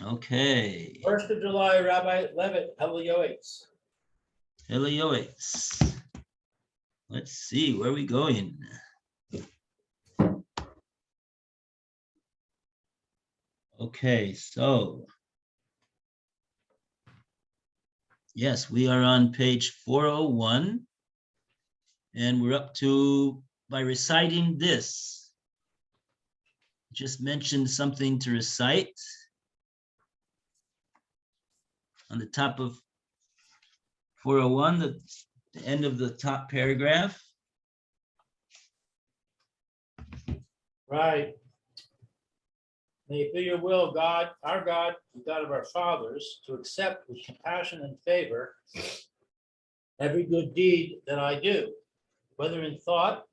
Okay. 1st of July, Rabbi Levitt, Yoetz. Hello, Yoetz. Let's see, where are we going? Okay, so yes, we are on page 401, and we're up to by reciting this. Just mentioned something to recite on the top of 401, the end of the top paragraph. Right. May it be your will, God, our God, the God of our fathers, to accept with compassion and favor every good deed that I do, whether in thought,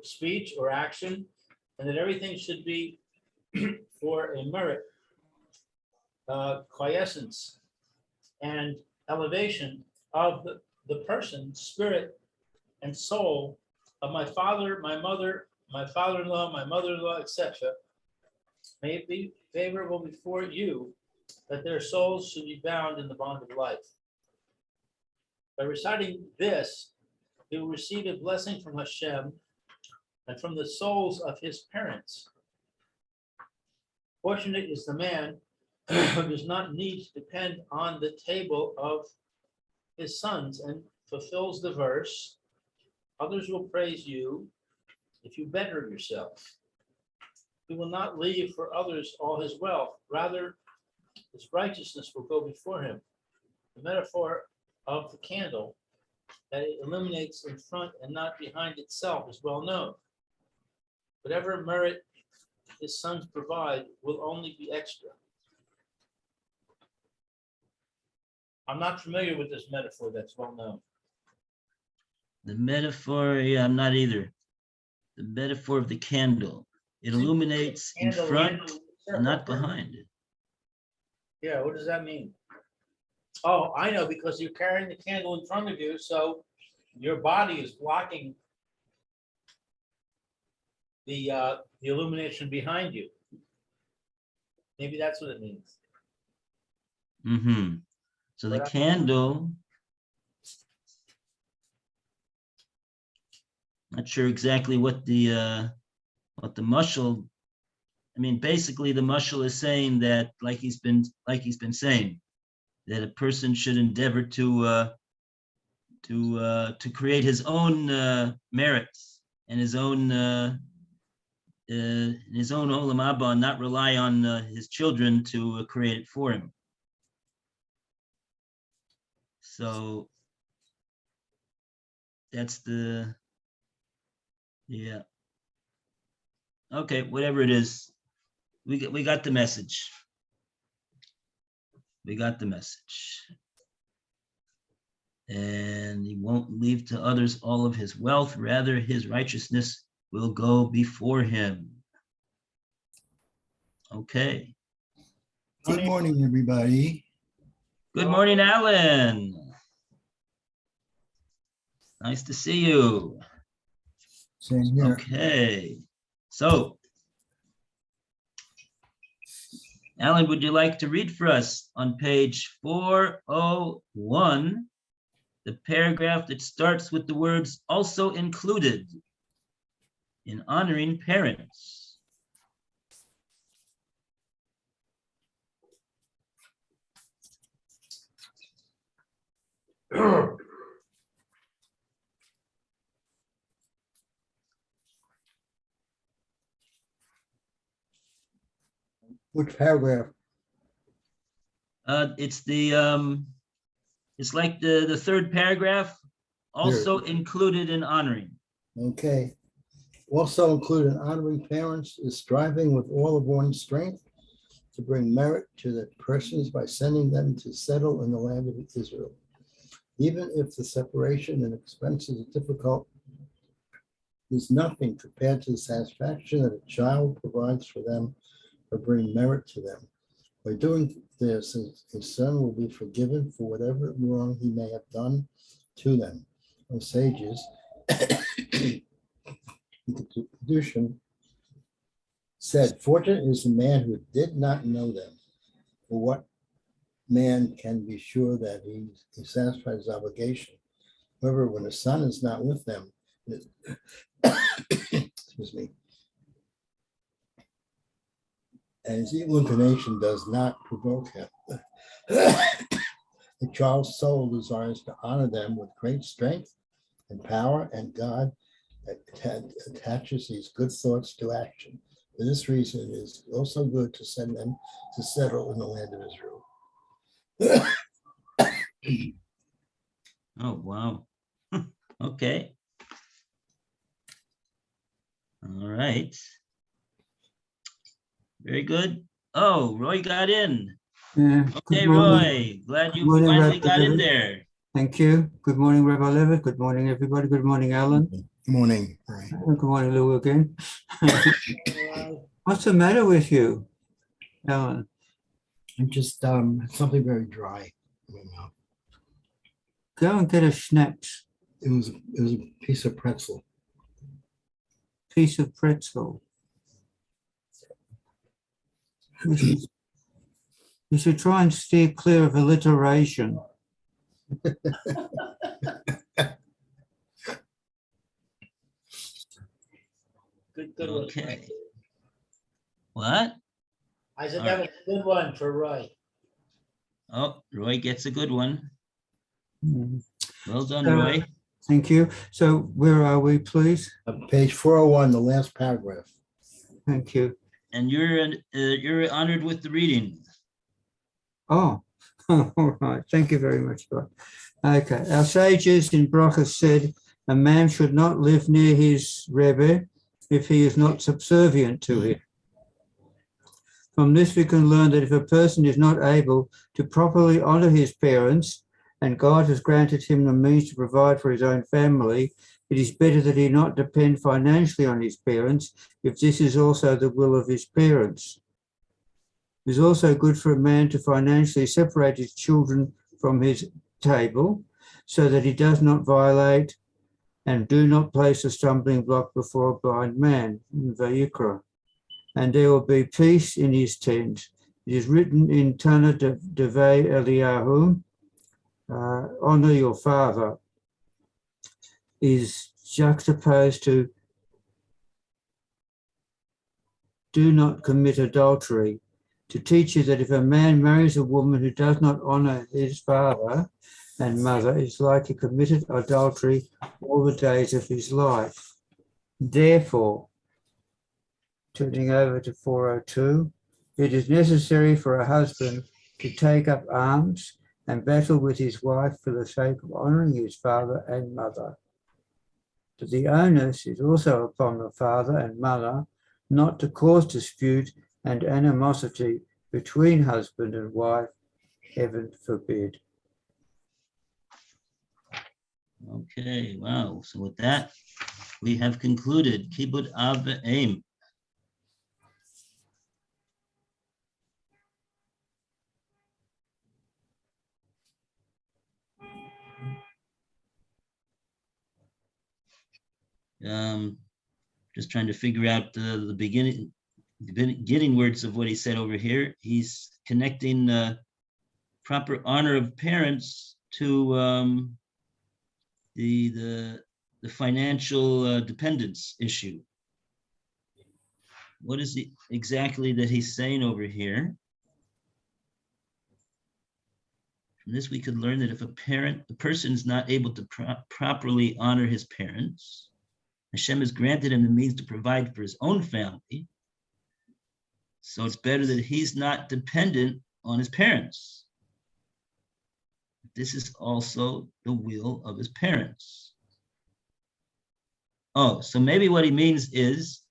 speech, or action, and that everything should be for a merit, quiescence, and elevation of the person, spirit, and soul of my father, my mother, my father-in-law, my mother-in-law, etc. May it be favorable before you that their souls should be bound in the bond of life. By reciting this, he will receive a blessing from Hashem and from the souls of his parents. Fortunate is the man who does not need to depend on the table of his sons and fulfills the verse, others will praise you if you better yourself. He will not leave for others all his wealth. Rather, his righteousness will go before him. The metaphor of the candle that it illuminates in front and not behind itself is well known. Whatever merit his sons provide will only be extra. I'm not familiar with this metaphor that's well known. The metaphor, yeah, I'm not either. The metaphor of the candle. It illuminates in front and not behind it. Yeah, what does that mean? Oh, I know, because you're carrying the candle in front of you, so your body is blocking the illumination behind you. Maybe that's what it means. Mm-hmm. So the candle, not sure exactly what the mushal. I mean, basically, the mushal is saying that, like he's been saying, that a person should endeavor to create his own merits and his own olam haba, and not rely on his children to create it for him. So that's the, yeah. Okay, whatever it is, we got the message. We got the message. And he won't leave to others all of his wealth. Rather, his righteousness will go before him. Okay. Good morning, everybody. Good morning, Alan. Nice to see you. Same here. Okay. So, Alan, would you like to read for us on page 401, the paragraph that starts with the words "also included" in honoring parents? Which paragraph? It's it's like the third paragraph, also included in honoring. Okay. Also included in honoring parents is striving with all of one's strength to bring merit to the persons by sending them to settle in the land of Israel. Even if the separation and expenses are difficult, is nothing compared to the satisfaction that a child provides for them or bring merit to them. By doing this, his son will be forgiven for whatever wrong he may have done to them. O sages, the Kedushin said, fortunate is the man who did not know them. For what man can be sure that he satisfies his obligation? However, when the son is not with them, excuse me, and his evil inclination does not provoke him, the child's soul desires to honor them with great strength and power, and God attaches these good thoughts to action. For this reason, it is also good to send them to settle in the land of Israel. Oh, wow. Okay. All right. Very good. Oh, Roy got in. Yeah. Okay, Good morning. Roy, glad you Good morning, finally Rabbi got in Levitt. there. Thank you. Good morning, Rabbi Levitt. Good morning, everybody. Good morning, Alan. Good morning. Right. Good morning, Lou again. Uh, What's the matter with you, Alan? I'm just something very dry in my mouth. Go and get a schnapps, It was a piece of pretzel. piece of pretzel. You should try and steer clear of alliteration. Good one. Okay. What? I said All that was a good one for Roy. Oh, Roy gets a good one. Mm, Well done, Roy. Thank you. So where are we, please? Page 401, the last paragraph. Thank you. And you're honored with the reading. Oh, all right. Thank you very much, Roy. Okay. Our sages in Bracha said a man should not live near his Rebbe if he is not subservient to him. From this, we can learn that if a person is not able to properly honor his parents, and God has granted him the means to provide for his own family, it is better that he not depend financially on his parents if this is also the will of his parents. It is also good for a man to financially separate his children from his table so that he does not violate and do not place a stumbling block before a blind man, in Vayikra. And there will be peace in his tent. It is written in Tana Devei Eliyahu, honor your father, is juxtaposed to do not commit adultery, to teach you that if a man marries a woman who does not honor his father and mother, it's like he committed adultery all the days of his life. Therefore, turning over to 402, it is necessary for a husband to take up arms and battle with his wife for the sake of honoring his father and mother. But the onus is also upon the father and mother not to cause dispute and animosity between husband and wife, heaven forbid. Okay, wow. So with that, we have concluded Kibbud Av V'Em. Just trying to figure out the beginning words of what he said over here. He's connecting proper honor of parents to the financial dependence issue. What is it exactly that he's saying over here? From this, we could learn that if a person is not able to properly honor his parents, Hashem has granted him the means to provide for his own family. So it's better that he's not dependent on his parents. This is also the will of his parents. Oh, so maybe what he means is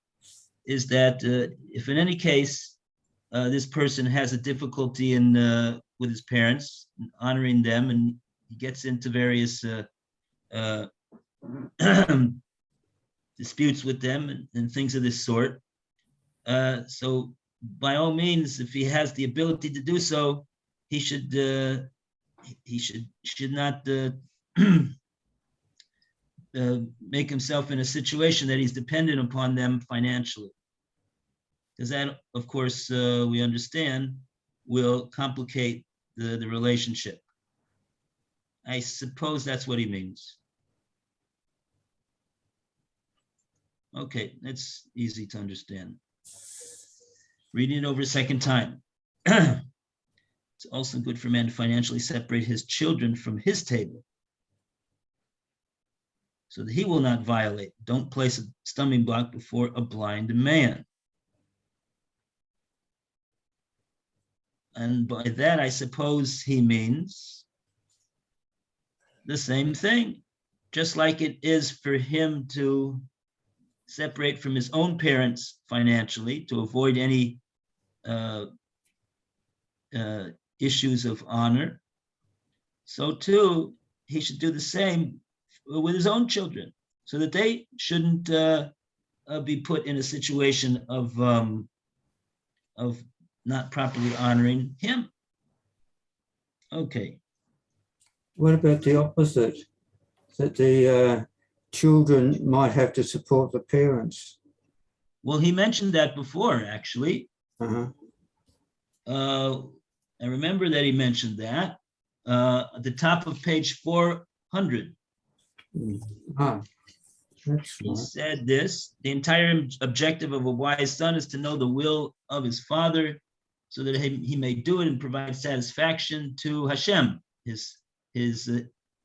that if in any case this person has a difficulty with his parents, honoring them, and he gets into various disputes with them and things of this sort. So by all means, if he has the ability to do so, he should not make himself in a situation that he's dependent upon them financially. Because that, of course, we understand, will complicate the relationship. I suppose that's what he means. Okay, that's easy to understand. Reading it over a second time. It's also good for a man to financially separate his children from his table, so that he will not violate. Don't place a stumbling block before a blind man. And by that, I suppose he means the same thing, just like it is for him to separate from his own parents financially to avoid any issues of honor. So too, he should do the same with his own children, so that they shouldn't be put in a situation of not properly honoring him. Okay. What about the opposite? That the children might have to support the parents. Well, he mentioned that before, actually. Uh-huh. I remember that he mentioned that at the top of page 400. Ah, that's He right. said this: the entire objective of a wise son is to know the will of his father, so that he may do it and provide satisfaction to Hashem, his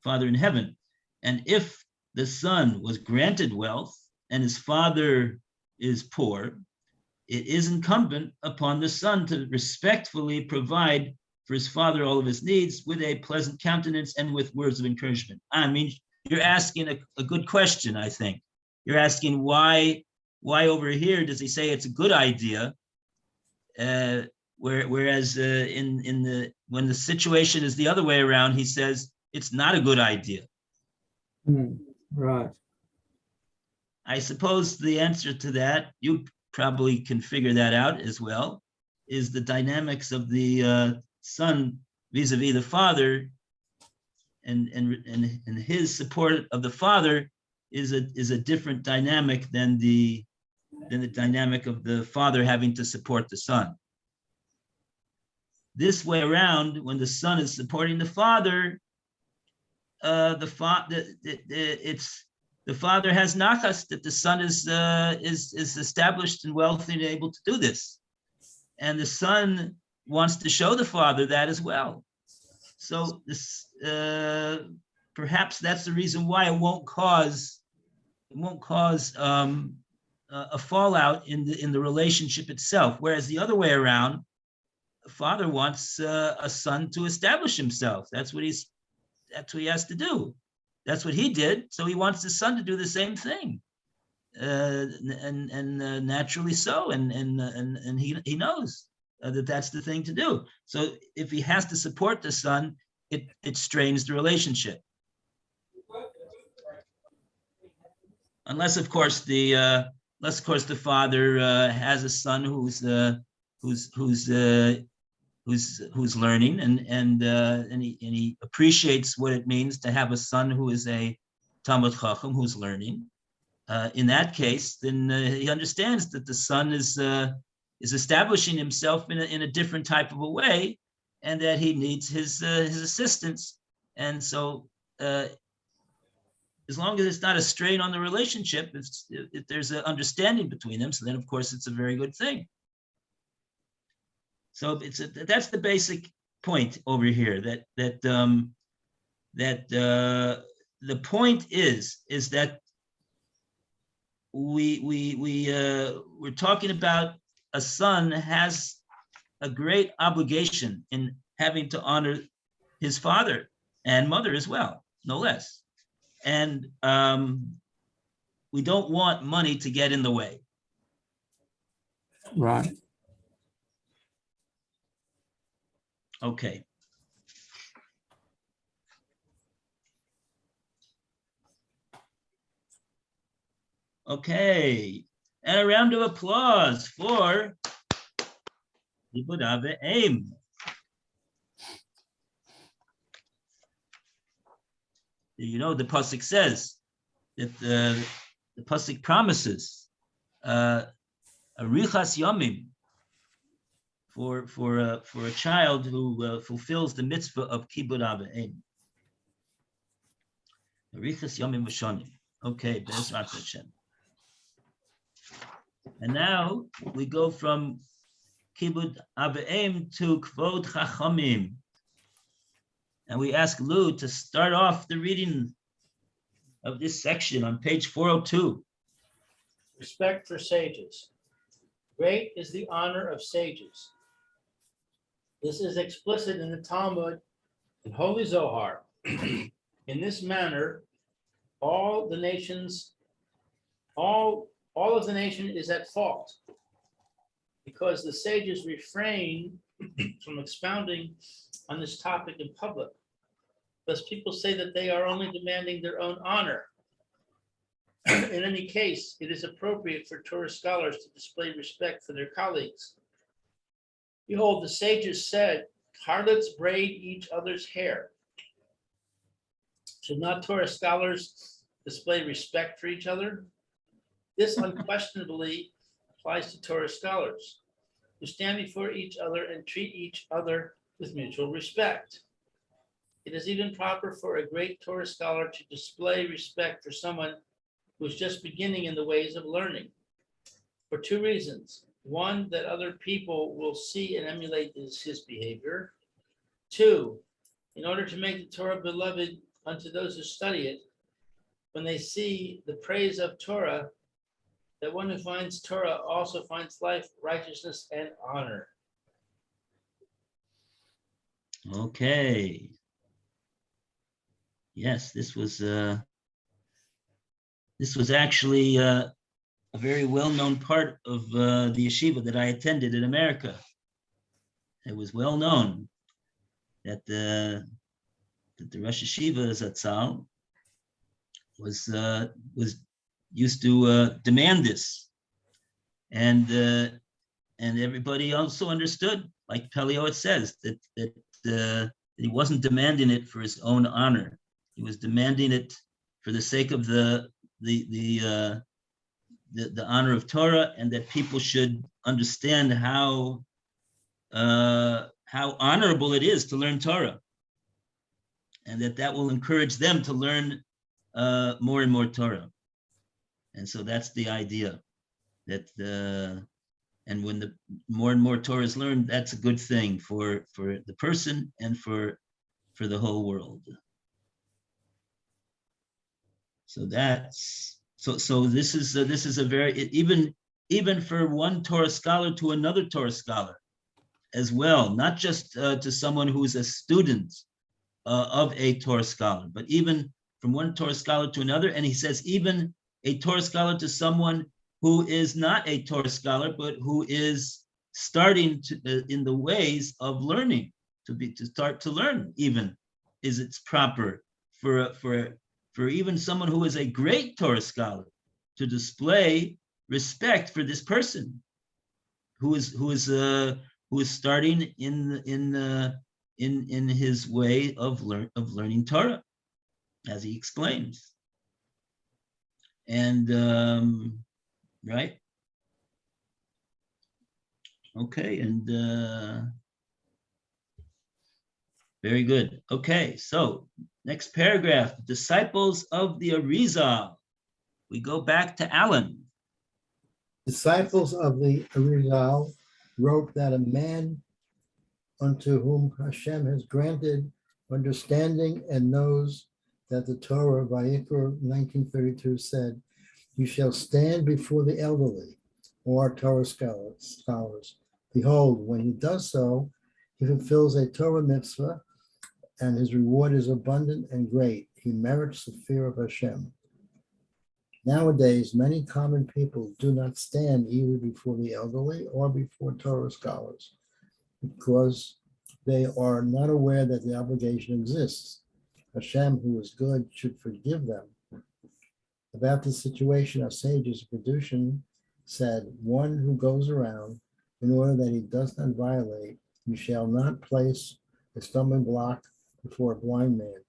Father in heaven. And if the son was granted wealth and his father is poor, it is incumbent upon the son to respectfully provide for his father all of his needs with a pleasant countenance and with words of encouragement. I mean, you're asking a good question, I think. You're asking why over here does he say it's a good idea, whereas when the situation is the other way around, he says it's not a good idea. Right. I suppose the answer to that, you probably can figure that out as well, is the dynamics of the son vis-a-vis the father, and his support of the father is a different dynamic than the dynamic of the father having to support the son. This way around, when the son is supporting the father, the father has nachas that the son is established and wealthy and able to do this, and the son wants to show the father that as well. So this perhaps that's the reason why it won't cause a fallout in the relationship itself. Whereas the other way around, the father wants a son to establish himself. That's what he has to do. That's what he did. So he wants his son to do the same thing, and naturally so. And he knows that that's the thing to do. So if he has to support the son, it strains the relationship. Unless, of course, the father has a son who's learning and he appreciates what it means to have a son who is a Talmid Chacham who's learning. In that case, then he understands that the son is establishing himself in a different type of a way, and that he needs his assistance. And so, as long as it's not a strain on the relationship, if there's an understanding between them, so then of course it's a very good thing. So that's the basic point over here. That the point is that we're talking about a son has a great obligation in having to honor his father and mother as well, no less. And we don't want money to get in the way. Right. Okay. Okay. And a round of applause for Ibud Aim. You know, the pasuk says that the pasuk promises arichas yomim, for a child who fulfills the mitzvah of Kibud Avim. Arichas Yomim V'Shonim. Okay, Bezrat Hashem. And now we go from Kibud Avim to Kvod Chachamim. And we ask Lou to start off the reading of this section on page 402. Respect for sages. Great is the honor of sages. This is explicit in the Talmud and Holy Zohar. In this manner, all of the nation is at fault, because the sages refrain from expounding on this topic in public. Thus, people say that they are only demanding their own honor. In any case, it is appropriate for Torah scholars to display respect for their colleagues. Behold, the sages said, harlots braid each other's hair. Should not Torah scholars display respect for each other? This unquestionably applies to Torah scholars, who stand before each other and treat each other with mutual respect. It is even proper for a great Torah scholar to display respect for someone who is just beginning in the ways of learning, for two reasons. One, that other people will see and emulate his behavior. Two, in order to make the Torah beloved unto those who study it, when they see the praise of Torah, that one who finds Torah also finds life, righteousness, and honor. Okay. Yes, this was actually a very well-known part of the yeshiva that I attended in America. It was well known that the Rosh Yeshiva Zatzal was used to demand this, and everybody also understood, like Pele says, that he wasn't demanding it for his own honor. He was demanding it for the sake of the honor of Torah, and that people should understand how honorable it is to learn Torah, and that will encourage them to learn more and more Torah. And so that's the idea, that and when the more and more Torah is learned, that's a good thing for the person and for the whole world. So that's so this is a very, even for one Torah scholar to another Torah scholar as well, not just to someone who is a student of a Torah scholar, but even from one Torah scholar to another. And he says even a Torah scholar to someone who is not a Torah scholar, but who is starting to, in the ways of learning, to start to learn, even is it's proper for even someone who is a great Torah scholar to display respect for this person who is starting in his way of learning Torah, as he explains. And right? Okay, and very good. Okay, so next paragraph, disciples of the Arizal. We go back to Alan. Disciples of the Arizal wrote that a man unto whom Hashem has granted understanding and knows that the Torah, Vayikra 1932, said, "You shall stand before the elderly," or Torah scholars. Behold, when he does so, he fulfills a Torah mitzvah, and his reward is abundant and great. He merits the fear of Hashem. Nowadays, many common people do not stand either before the elderly or before Torah scholars because they are not aware that the obligation exists. Hashem, who is good, should forgive them. About this situation, our sages, Kedushin, said, "One who goes around, in order that he does not violate, you shall not place a stumbling block before a blind man,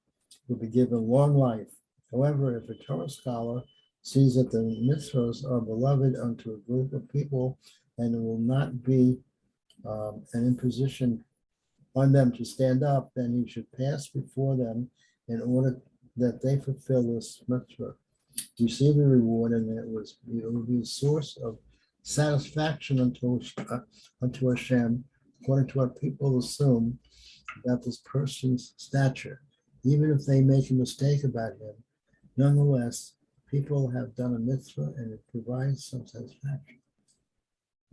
who will be given long life. However, if a Torah scholar sees that the mitzvahs are beloved unto a group of people and it will not be and in position on them to stand up, then he should pass before them in order that they fulfill this mitzvah, receive the reward, and it will be a source of satisfaction unto Hashem, according to what people assume about this person's stature. Even if they make a mistake about him, nonetheless, people have done a mitzvah and it provides some satisfaction.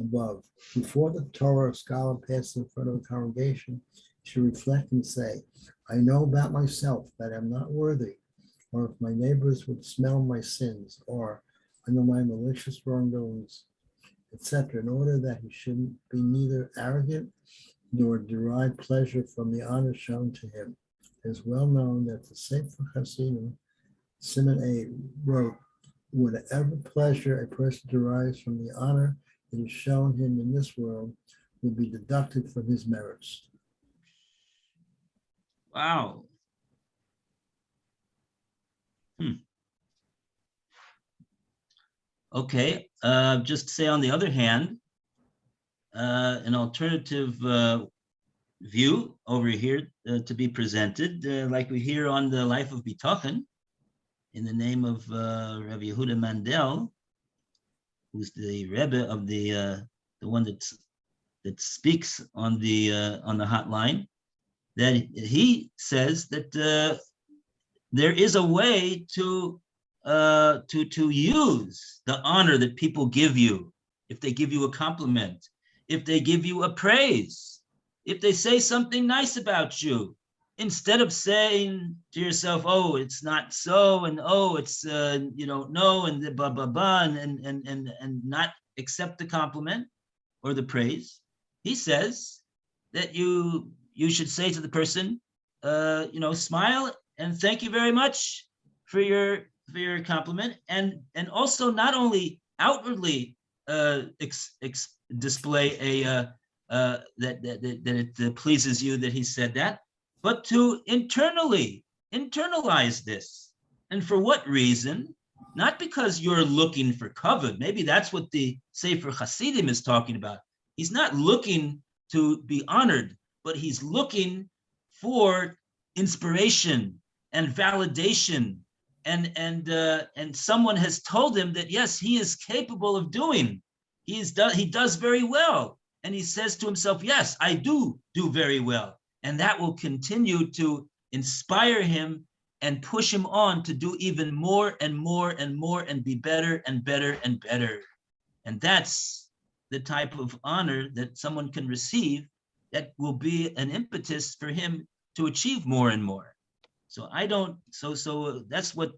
Above, before the Torah scholar passes in front of the congregation, should reflect and say, I know about myself that I'm not worthy, or if my neighbors would smell my sins, or I know my malicious wrongdoings, etc., in order that he shouldn't be neither arrogant nor derive pleasure from the honor shown to him. It is well known that the Sefer Hasidim, Simon A, wrote, whatever pleasure a person derives from the honor that is shown him in this world will be deducted from his merits. Wow. Okay, just to say on the other hand, an alternative view over here to be presented, like we hear on the Life of Bitochen, in the name of Rabbi Yehuda Mandel, who's the Rebbe of the one that speaks on the hotline, that he says that there is a way to use the honor that people give you. If they give you a compliment, if they give you a praise, if they say something nice about you, instead of saying to yourself, oh, it's not so, and oh, it's no, and blah blah blah, and not accept the compliment or the praise, he says that you should say to the person, smile and thank you very much for your compliment, and also not only outwardly display that it pleases you that he said that, but to internalize this. And for what reason? Not because you're looking for kavod. Maybe that's what the Sefer Hasidim is talking about. He's not looking to be honored, but he's looking for inspiration and validation, and someone has told him that yes, he is capable of doing. He does very well, and he says to himself, yes, I do very well, and that will continue to inspire him and push him on to do even more and more and more and be better and better and better. And that's the type of honor that someone can receive that will be an impetus for him to achieve more and more. So that's what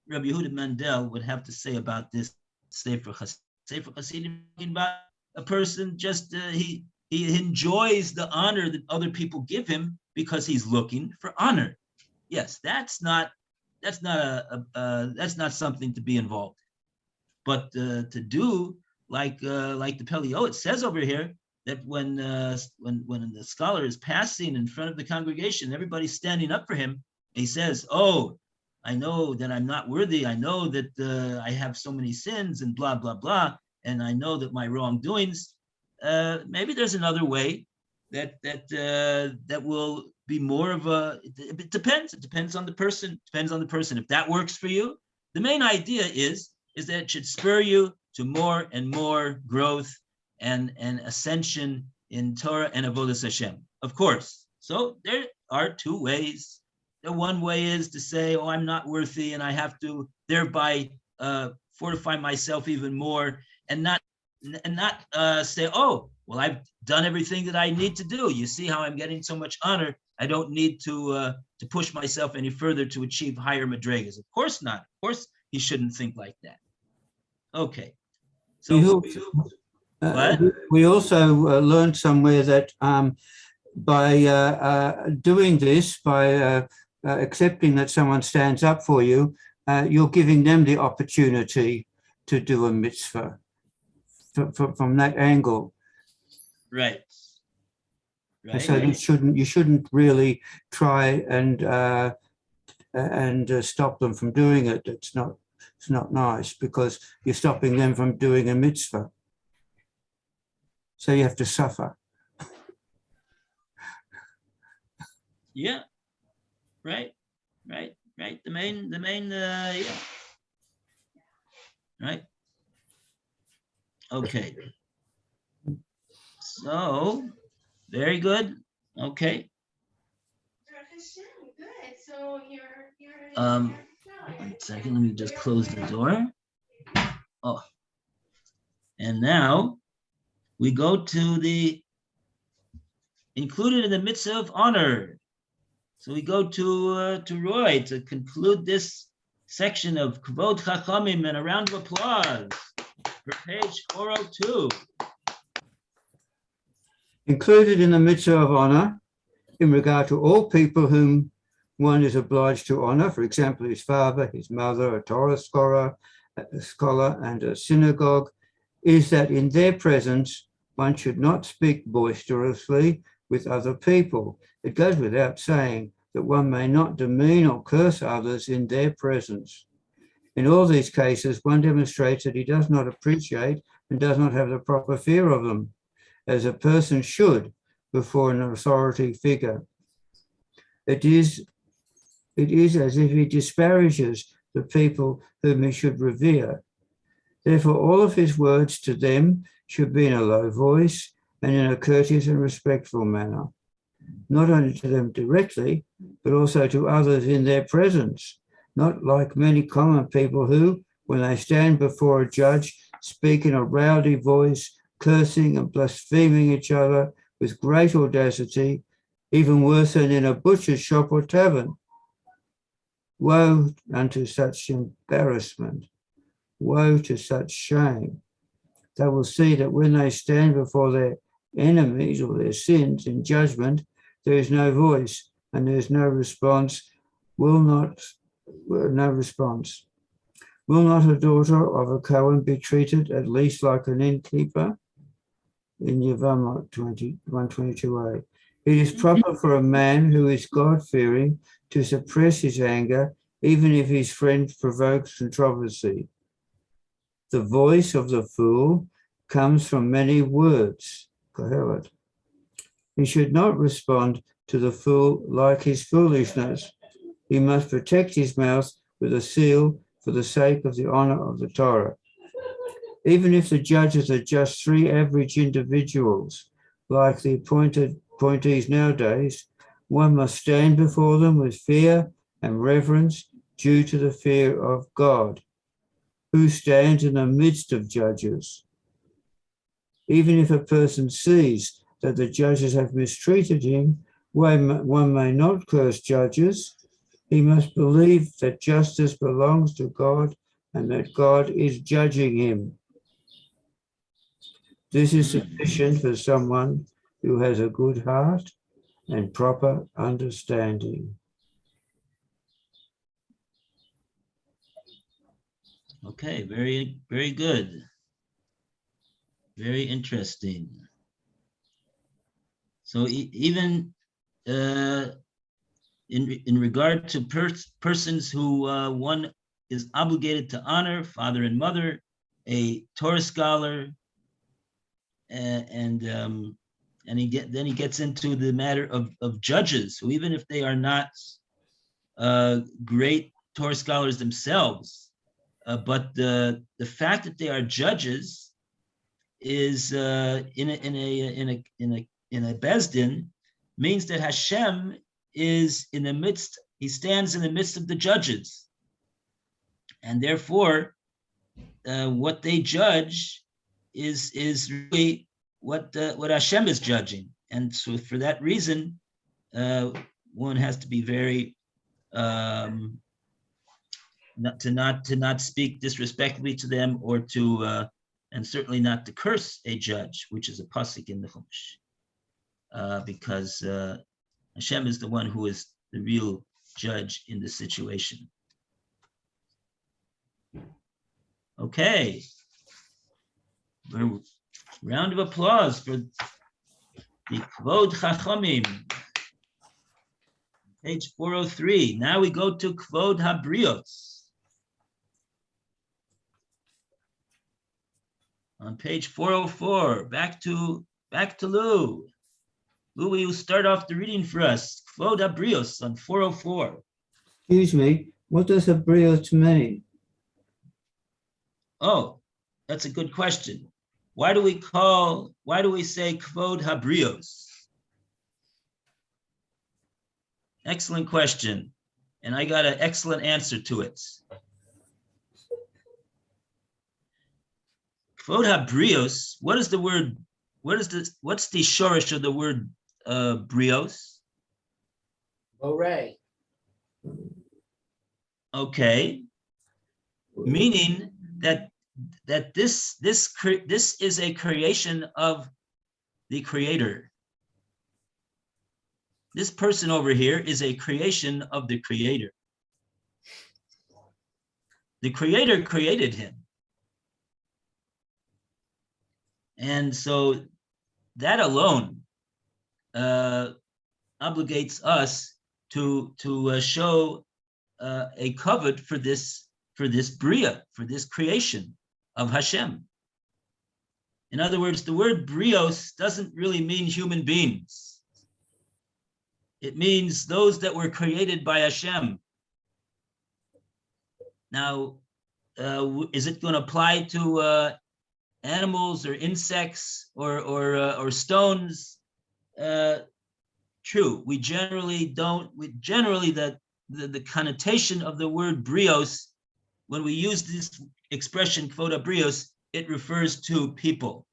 Rabbi Yehuda Mandel would have to say about this Sefer Hasidim, about a person just he enjoys the honor that other people give him because he's looking for honor. Yes, that's not something to be involved in. But to do like the Pele Yoetz says over here, that when the scholar is passing in front of the congregation, everybody's standing up for him. He says, "Oh, I know that I'm not worthy. I know that I have so many sins and blah blah blah, and I know that my wrongdoings." Maybe there's another way that will be more of a. It depends. It depends on the person. Depends on the person. If that works for you, the main idea is that it should spur you to more and more growth and ascension in Torah and Avodas Hashem. Of course. So there are two ways. The one way is to say, "Oh, I'm not worthy, and I have to thereby fortify myself even more," and not say, "Oh, well, I've done everything that I need to do. You see how I'm getting so much honor. I don't need to push myself any further to achieve higher madrigas." Of course not. Of course, he shouldn't think like that. Okay. So we also learned somewhere that by doing this, by accepting that someone stands up for you, you're giving them the opportunity to do a mitzvah from that angle. Right. So you shouldn't really try and stop them from doing it. It's not nice, because you're stopping them from doing a mitzvah. So you have to suffer. Yeah. Right. The main, yeah. Right. Okay. So, very good. Okay. Um, 1 second, let me just close the door. Oh, and now we go to the included in the mitzvah of honor. So we go to Roy to conclude this section of Kvod Chachamim, and a round of applause for page 402. Included in the mitzvah of honor, in regard to all people whom one is obliged to honor, for example, his father, his mother, a Torah scholar, and a synagogue, is that in their presence, one should not speak boisterously with other people. It goes without saying that one may not demean or curse others in their presence. In all these cases, one demonstrates that he does not appreciate and does not have the proper fear of them, as a person should before an authority figure. It is as if he disparages the people whom he should revere. Therefore, all of his words to them should be in a low voice and in a courteous and respectful manner, not only to them directly, but also to others in their presence, not like many common people who, when they stand before a judge, speak in a rowdy voice, cursing and blaspheming each other with great audacity, even worse than in a butcher's shop or tavern. Woe unto such embarrassment. Woe to such shame. They will see that when they stand before their enemies or their sins in judgment, there is no voice and there is no response, no response. Will not a daughter of a Cohen be treated at least like an innkeeper? In Yevamot 122a. It is proper for a man who is God-fearing to suppress his anger, even if his friend provokes controversy. The voice of the fool comes from many words. Kohelet. He should not respond to the fool like his foolishness. He must protect his mouth with a seal for the sake of the honor of the Torah. Even if the judges are just 3 average individuals, like the appointees nowadays, one must stand before them with fear and reverence due to the fear of God, who stands in the midst of judges. Even if a person sees that the judges have mistreated him, one may not curse judges. He must believe that justice belongs to God and that God is judging him. This is sufficient for someone who has a good heart and proper understanding. Okay, very, very good. Very interesting. So even in regard to persons who one is obligated to honor, father and mother, a Torah scholar, and then he gets into the matter of judges, who even if they are not great Torah scholars themselves, but the fact that they are judges is in a bezdin means that Hashem is in the midst. He stands in the midst of the judges, and therefore, what they judge is really what Hashem is judging, and so for that reason, one has to be very not to speak disrespectfully to them, or to and certainly not to curse a judge, which is a pasuk in the Chumash, because Hashem is the one who is the real judge in the situation. Okay. Round of applause for the Kvod Chachamim. Page 403. Now we go to Kvod Habrios. On page 404, back to Lou. Who will start off the reading for us? Kvod Habrios on 404. Excuse me, what does Habrios mean? Oh, that's a good question. Why do we say Kvod Habrios? Excellent question. And I got an excellent answer to it. Kvod Habrios, what's the shorish of the word brios? Bore. Okay. Meaning that this is a creation of the creator. This person over here is a creation of the creator. The creator created him. And so that alone obligates us to show a covet for this bria, for this creation of Hashem. In other words, the word brios doesn't really mean human beings. It means those that were created by Hashem. Now, is it going to apply to animals or insects or stones? True. We generally don't. The connotation of the word brios, when we use this expression kvod habrios, it refers to people.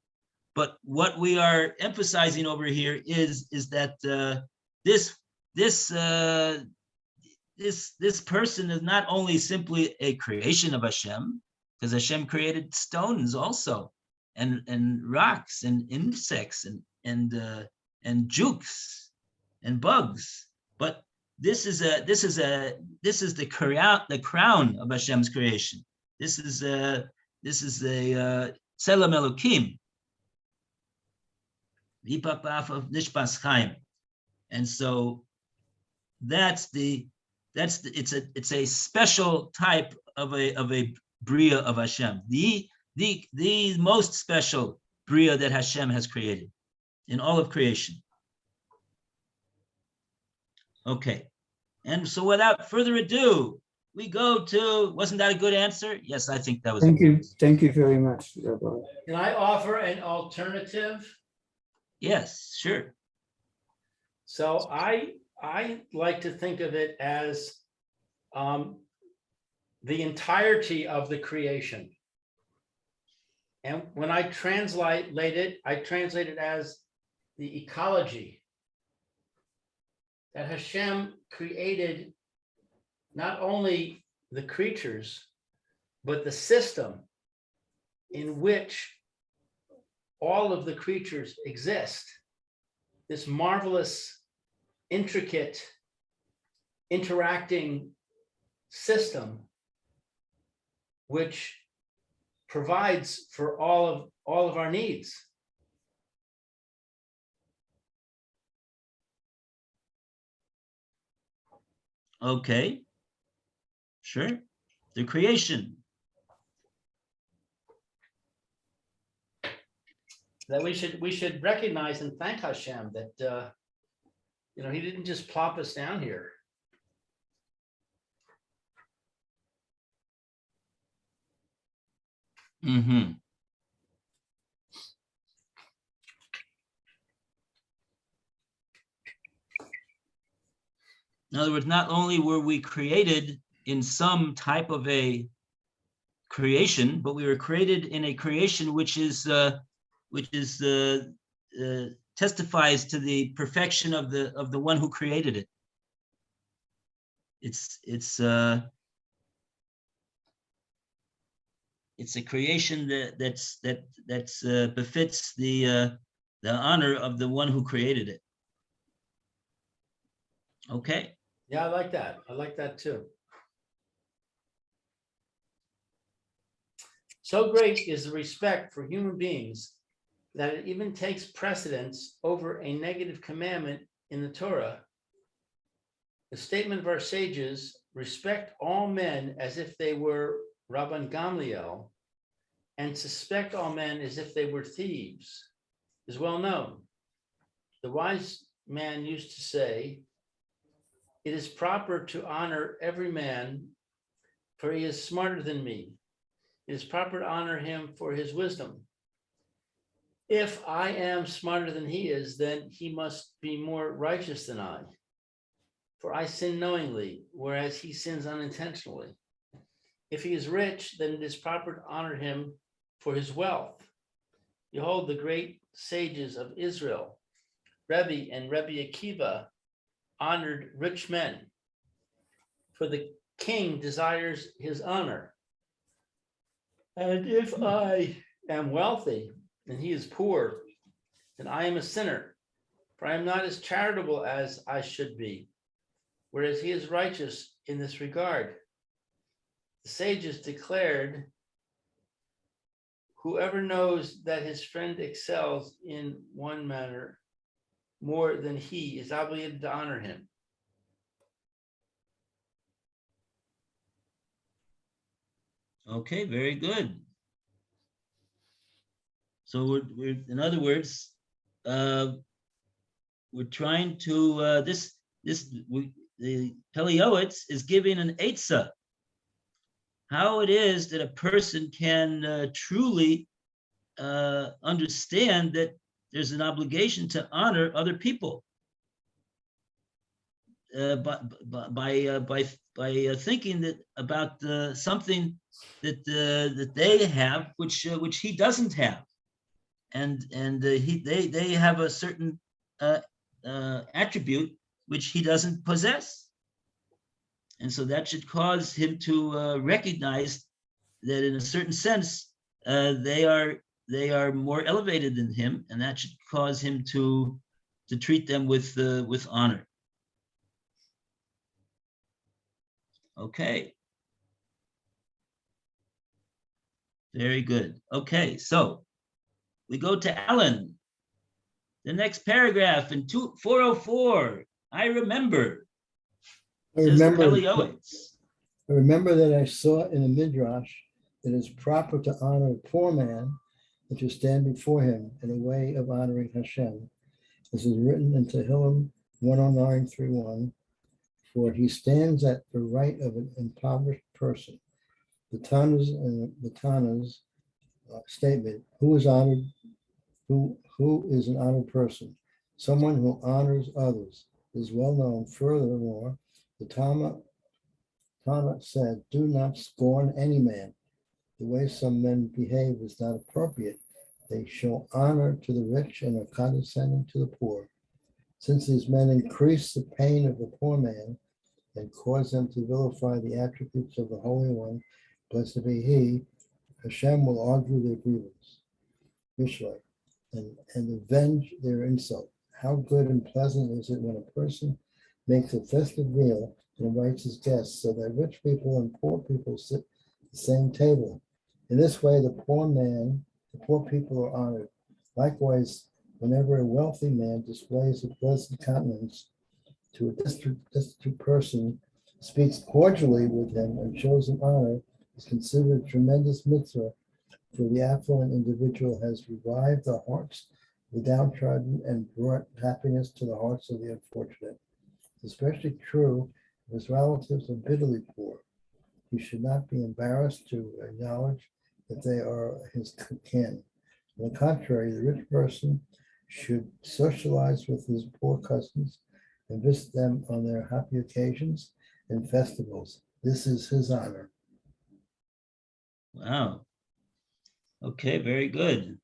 But what we are emphasizing over here is that this person is not only simply a creation of Hashem, because Hashem created stones also, and rocks and insects and jukes and bugs, but this is the crown of Hashem's creation. This is a Tzelem Elokim, Vipapaf of Nishpas Chaim, and so it's a special type of a bria of Hashem, the most special bria that Hashem has created in all of creation. Okay, and so without further ado, we go to, wasn't that a good answer? Yes, I think that was. Thank you very much, Rabbi. Can I offer an alternative? Yes, sure. So I like to think of it as the entirety of the creation. And when I translate it, I translate it as the ecology. That Hashem created not only the creatures, but the system in which all of the creatures exist. This marvelous, intricate, interacting system, which provides for all of our needs. Okay, sure. The creation. That we should recognize and thank Hashem that He didn't just plop us down here. Mm-hmm. In other words, not only were we created in some type of a creation, but we were created in a creation which testifies to the perfection of the one who created it. It's a creation that befits the honor of the one who created it. Okay. Yeah, I like that. I like that too. So great is the respect for human beings that it even takes precedence over a negative commandment in the Torah. The statement of our sages, respect all men as if they were Rabban Gamliel, and suspect all men as if they were thieves, is well known. The wise man used to say, "It is proper to honor every man, for he is smarter than me. It is proper to honor him for his wisdom. If I am smarter than he is, then he must be more righteous than I. For I sin knowingly, whereas he sins unintentionally. If he is rich, then it is proper to honor him for his wealth. Behold, the great sages of Israel, Rebbe and Rebbe Akiva, honored rich men, for the king desires his honor. And if I am wealthy and he is poor, then I am a sinner, for I am not as charitable as I should be, whereas he is righteous in this regard." The sages declared, "Whoever knows that his friend excels in one matter more than he is obligated to honor him." Okay, very good. So we're in other words, we're trying to the Pele Yoetz is giving an eitzah, how it is that a person can truly understand that there's an obligation to honor other people by thinking that about something that they have, which he doesn't have, and they have a certain attribute which he doesn't possess, and so that should cause him to recognize that in a certain sense they are more elevated than him, and that should cause him to treat them with honor. Okay. Very good. Okay, so we go to Alan. The next paragraph in 404. I remember. Says the Pele Yoetz. I remember that I saw in the Midrash that it is proper to honor a poor man and to stand before him in a way of honoring Hashem. This is written in Tehillim 109:3:1. For he stands at the right of an impoverished person. The Tana's statement: who is honored? Who is an honored person? Someone who honors others is well known. Furthermore, the Tana said, "Do not scorn any man. The way some men behave is not appropriate. They show honor to the rich and are condescending to the poor. Since these men increase the pain of the poor man and cause them to vilify the attributes of the Holy One, blessed be He, Hashem will argue their grievance, Mishlei, and avenge their insult. How good and pleasant is it when a person makes a festive meal and invites his guests so that rich people and poor people sit at the same table. In this way, the poor people are honored. Likewise, whenever a wealthy man displays a pleasant countenance to a destitute person, speaks cordially with him, and shows him honor, is considered a tremendous mitzvah, for the affluent individual has revived the hearts of the downtrodden and brought happiness to the hearts of the unfortunate. It's especially true if his relatives are bitterly poor. He should not be embarrassed to acknowledge that they are his kin. On the contrary, the rich person should socialize with his poor cousins and visit them on their happy occasions and festivals. This is his honor. Wow. Okay, very good.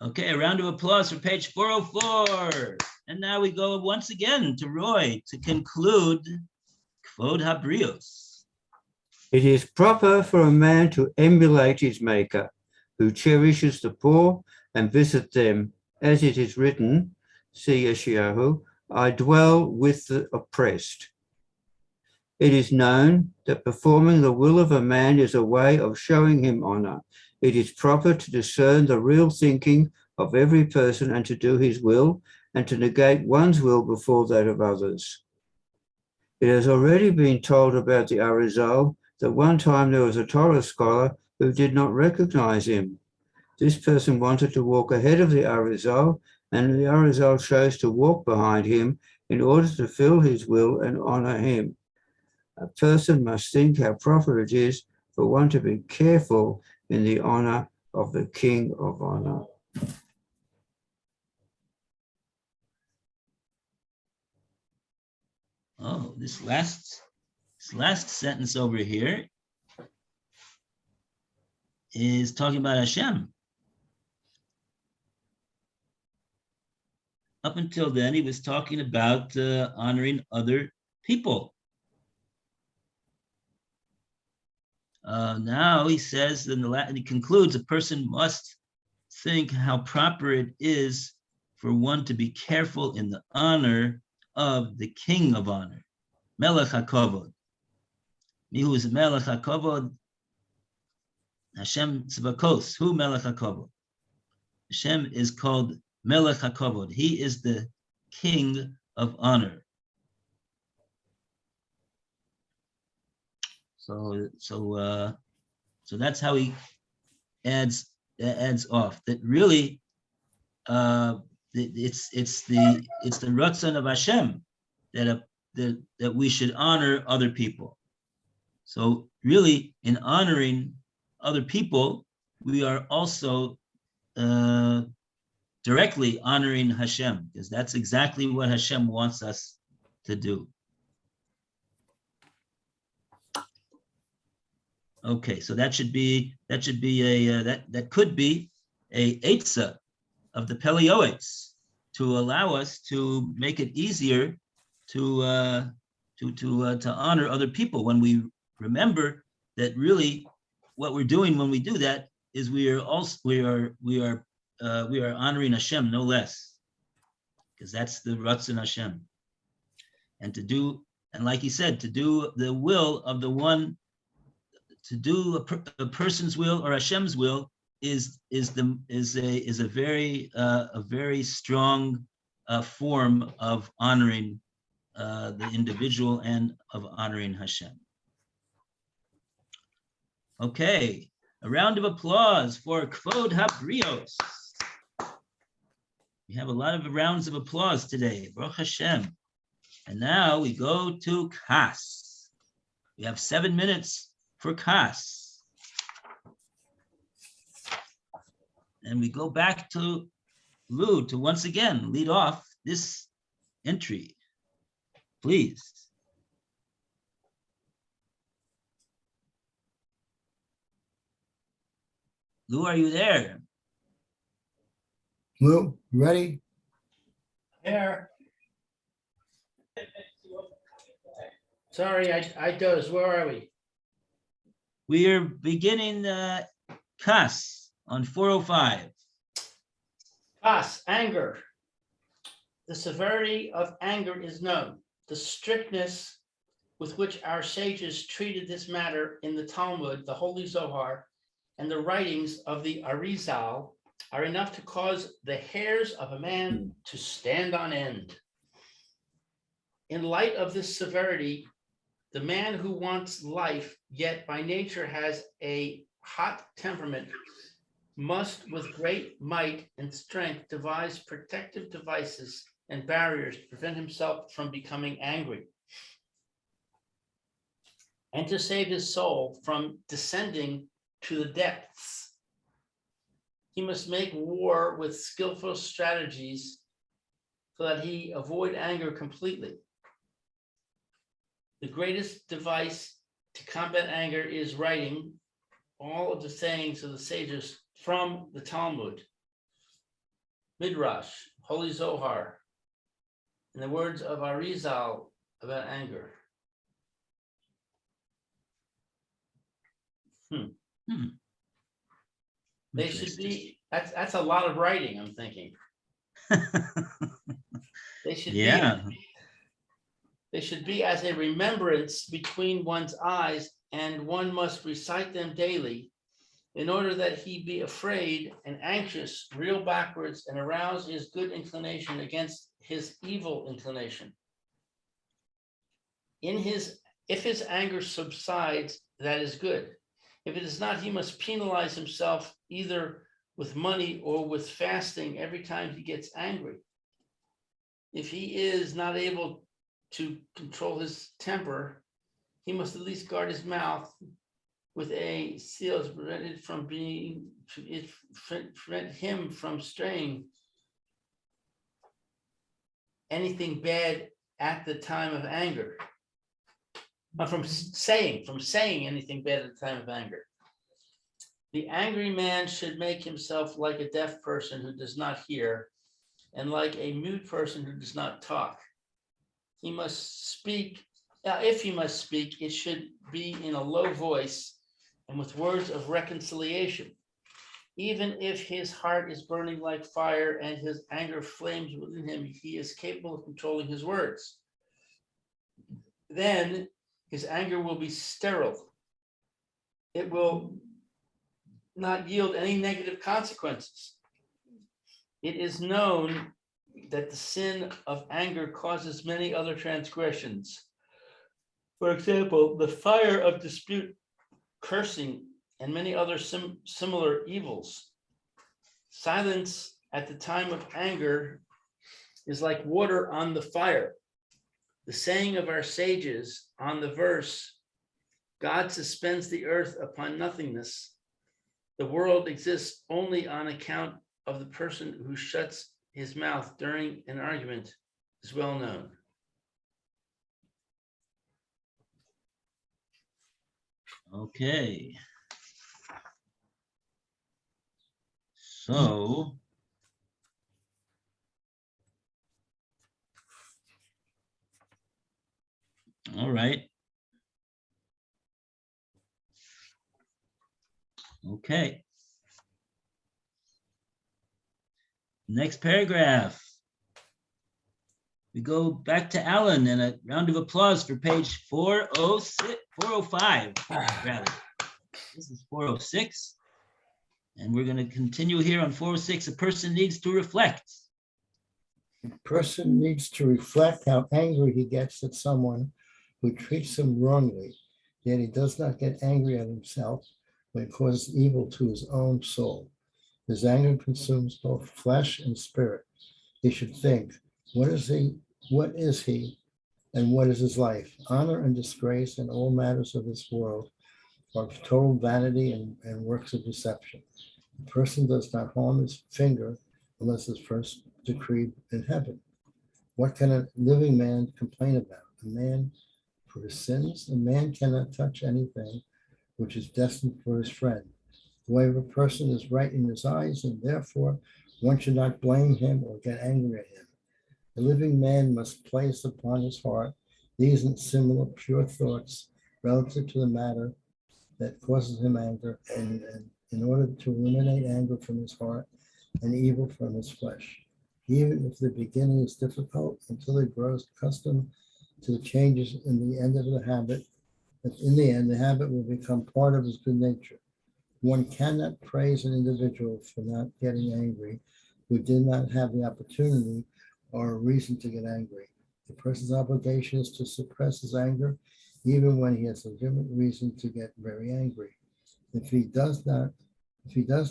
Okay, a round of applause for page 404. And now we go once again to Roy to conclude Kvod Habrios. It is proper for a man to emulate his maker, who cherishes the poor and visit them, as it is written, see Yeshayahu, I dwell with the oppressed. It is known that performing the will of a man is a way of showing him honor. It is proper to discern the real thinking of every person and to do his will, and to negate one's will before that of others. It has already been told about the Arizal that one time there was a Torah scholar who did not recognize him. This person wanted to walk ahead of the Arizal, and the Arizal chose to walk behind him in order to fill his will and honor him. A person must think how proper it is for one to be careful in the honor of the King of Honor. Oh, this last sentence over here is talking about Hashem. Up until then, he was talking about honoring other people. Now he says in the Latin, he concludes, a person must think how proper it is for one to be careful in the honor of the King of Honor, Melech HaKavod. Who is Melech HaKavod? Hashem Tzvakos. Who Melech HaKavod? Hashem is called Melech HaKavod. He is the King of Honor. So that's how he adds off. That really, it's the Ratzon of Hashem that we should honor other people. So really, in honoring other people, we are also directly honoring Hashem, because that's exactly what Hashem wants us to do. Okay, so that could be a eitzah of the Pele Yoetz to allow us to make it easier to honor other people, when we remember that really what we're doing when we do that is we are honoring Hashem, no less, because that's the Ratzon Hashem. And like he said, to do the will of the one, to do a person's will or Hashem's will is a very strong form of honoring the individual and of honoring Hashem. Okay, a round of applause for Kvod HaBrios. We have a lot of rounds of applause today, Baruch Hashem. And now we go to Kas. We have 7 minutes for Kas. And we go back to Lou to once again lead off this entry. Please. Lou, are you there? Lou, you ready? Here. Sorry, I dozed. Where are we? We are beginning Kas on 405. Kas, anger. The severity of anger is known. The strictness with which our sages treated this matter in the Talmud, the Holy Zohar, and the writings of the Arizal are enough to cause the hairs of a man to stand on end. In light of this severity, the man who wants life, yet by nature has a hot temperament, must with great might and strength devise protective devices and barriers to prevent himself from becoming angry, and to save his soul from descending to the depths. He must make war with skillful strategies so that he avoid anger completely. The greatest device to combat anger is writing all of the sayings of the sages from the Talmud, Midrash, Holy Zohar, and the words of Arizal about anger. They should be, that's a lot of writing, I'm thinking. They should They should be as a remembrance between one's eyes, and one must recite them daily in order that he be afraid and anxious, reel backwards, and arouse his good inclination against his evil inclination. If his anger subsides, that is good. If it is not, he must penalize himself either with money or with fasting every time he gets angry. If he is not able to control his temper, he must at least guard his mouth with a seal to prevent it from prevent him from straying anything bad at the time of anger. From saying anything bad at the time of anger. The angry man should make himself like a deaf person who does not hear, and like a mute person who does not talk. He must speak. If he must speak, it should be in a low voice and with words of reconciliation. Even if his heart is burning like fire and his anger flames within him, he is capable of controlling his words. Then his anger will be sterile. It will not yield any negative consequences. It is known that the sin of anger causes many other transgressions. For example, the fire of dispute, cursing, and many other similar evils. Silence at the time of anger is like water on the fire. The saying of our sages on the verse, God suspends the earth upon nothingness. The world exists only on account of the person who shuts his mouth during an argument, is well known. Okay. So. All right. Okay. Next paragraph. We go back to Alan, and a round of applause for page 406, 405, rather. This is 406. And we're going to continue here on 406. A person needs to reflect. A person needs to reflect how angry he gets at someone who treats him wrongly, yet he does not get angry at himself when it causes evil to his own soul. His anger consumes both flesh and spirit. He should think, what is he, and what is his life? Honor and disgrace and all matters of this world are total vanity and works of deception. A person does not harm his finger unless it's first decreed in heaven. What can a living man complain about? A man for his sins? A man cannot touch anything which is destined for his friend. The way of a person is right in his eyes, and therefore one should not blame him or get angry at him. A living man must place upon his heart these and similar pure thoughts relative to the matter that causes him anger, and in order to eliminate anger from his heart and evil from his flesh. Even if the beginning is difficult, until he grows accustomed to the changes in the end of the habit, but in the end, the habit will become part of his good nature. One cannot praise an individual for not getting angry who did not have the opportunity or a reason to get angry. The person's obligation is to suppress his anger even when he has a legitimate reason to get very angry. If he does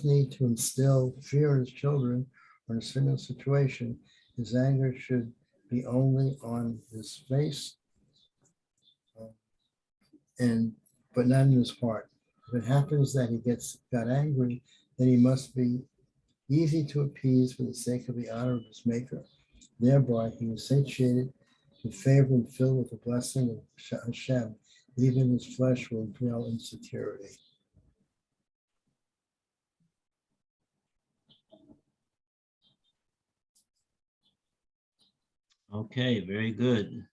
need to instill fear in his children or in a similar situation, his anger should be only on his face but not in his heart. If it happens that he got angry, then he must be easy to appease for the sake of the honor of his maker. Thereby he is satiated with favor and filled with the blessing of Hashem. Even his flesh will dwell in security. Okay, very good.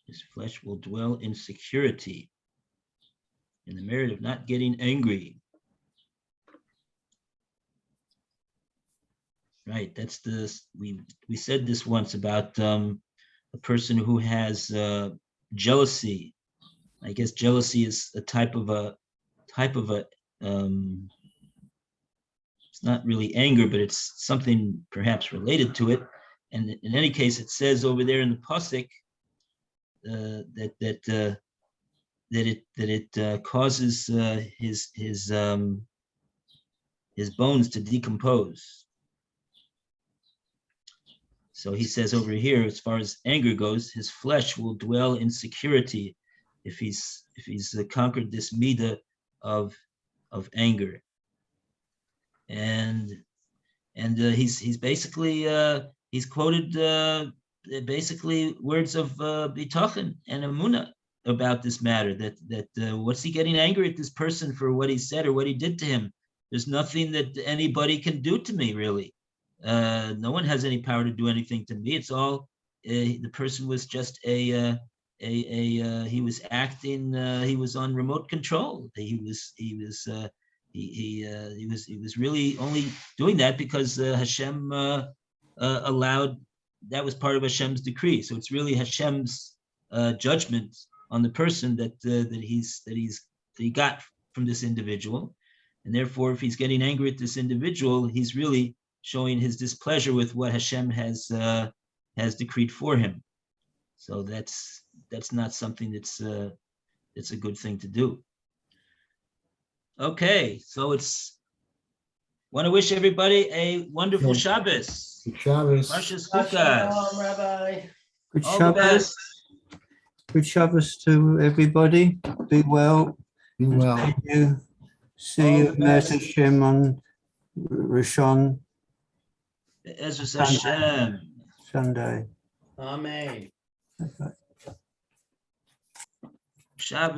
His flesh will dwell in security, in the merit of not getting angry. Right, that's we said this once about a person who has jealousy. I guess jealousy is a type of a it's not really anger, but it's something perhaps related to it. And in any case, it says over there in the pasuk that it causes his his bones to decompose. So he says over here, as far as anger goes, his flesh will dwell in security if he's conquered this midah of anger. And he's basically he's quoted basically words of bitachon and emunah about this matter. That what's he getting angry at this person for what he said or what he did to him? There's nothing that anybody can do to me, really. No one has any power to do anything to me. It's all the person was just he was acting. He was on remote control. He was really only doing that because Hashem allowed. That was part of Hashem's decree. So it's really Hashem's judgment on the person that he got from this individual, and therefore, if he's getting angry at this individual, he's really showing his displeasure with what Hashem has decreed for him. So that's not something that's a good thing to do. Okay, so want to wish everybody a wonderful Shabbos. Good Shabbos. Parshas Shalom, Chukas. Rabbi. Good All the Shabbos. best. Good Shabbos to everybody. Be well. Be well. See All you, the Ma'at best. Hashem on Rishon Ezras Hashem. Sunday. Amen. Okay. Shabbos.